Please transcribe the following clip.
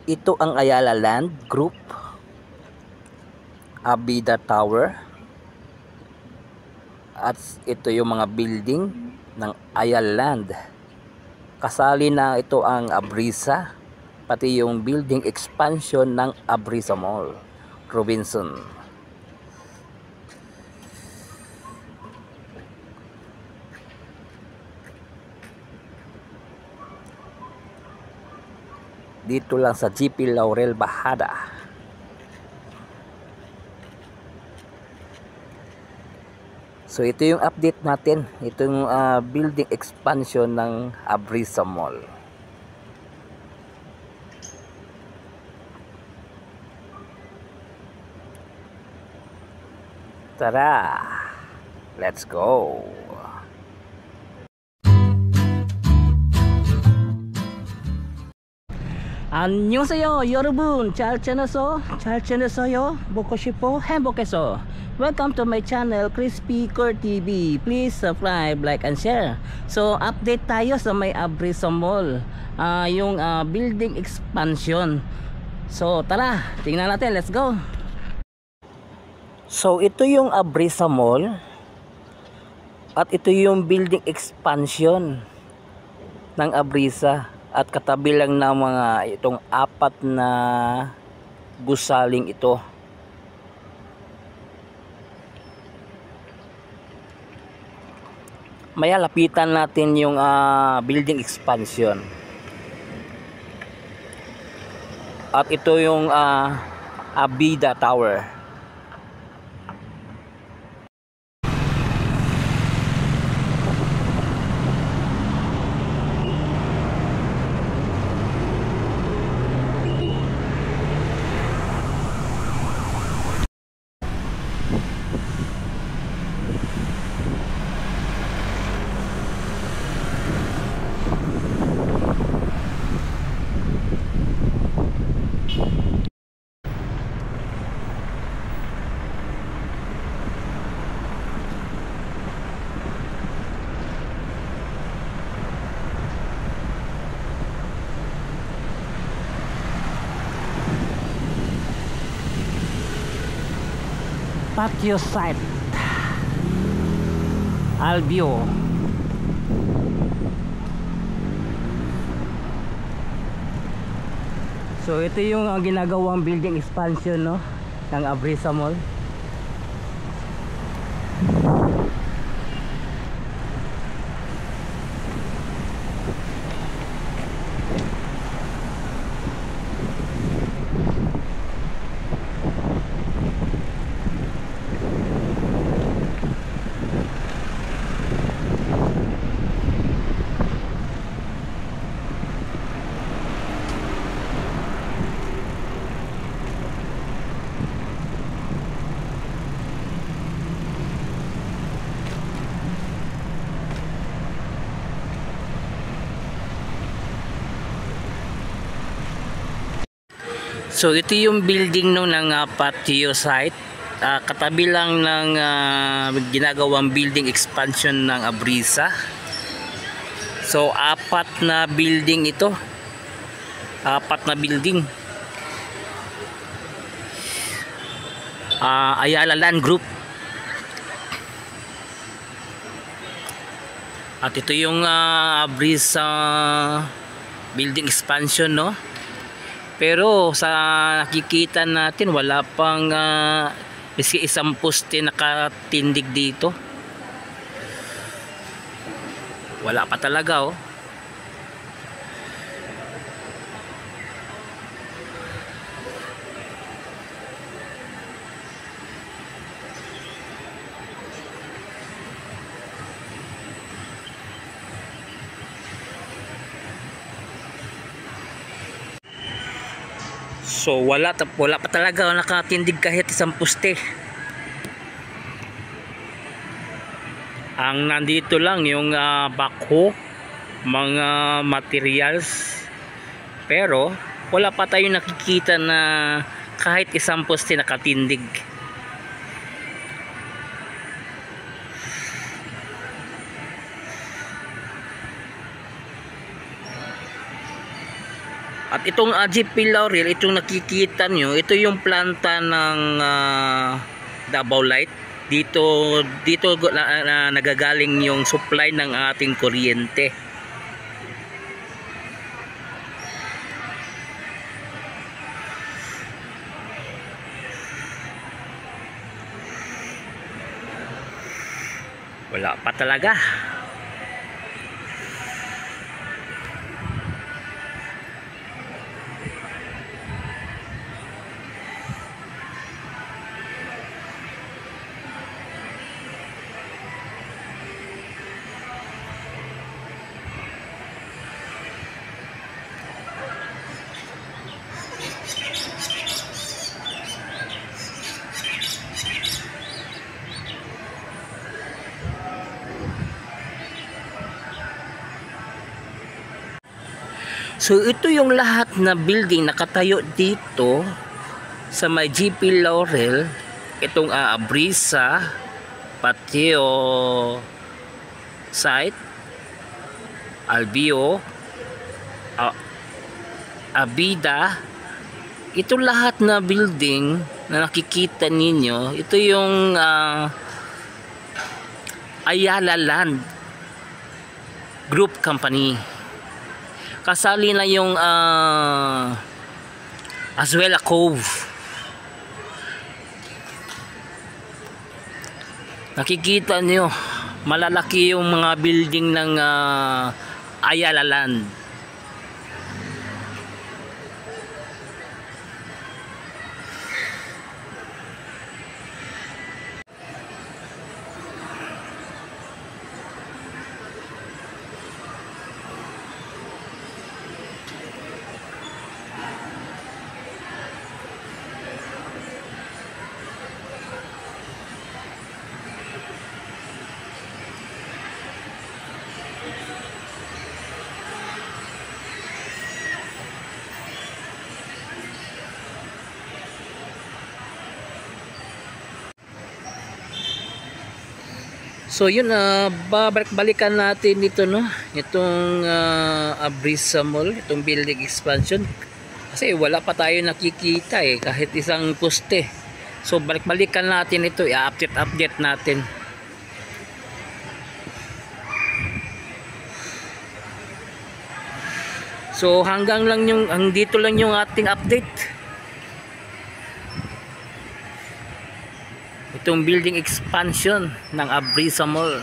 Ito ang Ayala Land Group, Abida Tower, at ito yung mga building ng Ayala Land. Kasali na ito ang Abrisa, pati yung building expansion ng Abrisa Mall, Robinson. Dito lang sa GP Laurel Bajada. So ito yung update natin, ito yung building expansion ng Abrisa Mall. Tara, let's go. 안녕하세요 여러분, 잘 지내세요? 먹고 싶어? 행복해서. Welcome to my channel Crispy Core TV. Please subscribe, like and share. So update tayo sa may Abrisa Mall, yung building expansion. So tara, tingnan natin, let's go. So ito yung Abrisa Mall, at ito yung building expansion ng Abrisa. At katabi lang ng mga itong apat na gusaling ito. Maya lapitan natin yung building expansion. At ito yung Abida Tower. Patio site Albio. So ito yung ginagawang building expansion, no, ng Abrisa Mall. So ito yung building no ng patio site, katabi lang ng ginagawang building expansion ng Abrisa. So apat na building ito, Ayala Land Group. At ito yung Abrisa building expansion, no. Pero sa nakikita natin wala pang miski isang poste nakatindig dito. Wala pa talaga, oh. So wala pa talaga nakatindig kahit isang poste. Ang nandito lang yung backhoe, mga materials, pero wala pa tayong nakikita na kahit isang poste nakatindig. At itong GP Laurel, itong nakikita nyo, ito yung planta ng Davao Light. Dito nagagaling yung supply ng ating kuryente. Wala pa talaga. So ito yung lahat na building nakatayo dito sa may GP Laurel. Itong Brisa, Patio Site, Albio, Abida. Ito lahat na building na nakikita ninyo, ito yung Ayala Land Group Company. Kasali na yung Azuela Cove. Nakikita nyo, malalaki yung mga building ng Ayala Land. So yun, babalik-balikan natin dito, no, itong Brisa Mall, itong building expansion, kasi wala pa tayo nakikita kahit isang poste. So balik-balikan natin ito, i-update natin. So dito lang yung ating update. Itong building expansion ng Brisa Mall.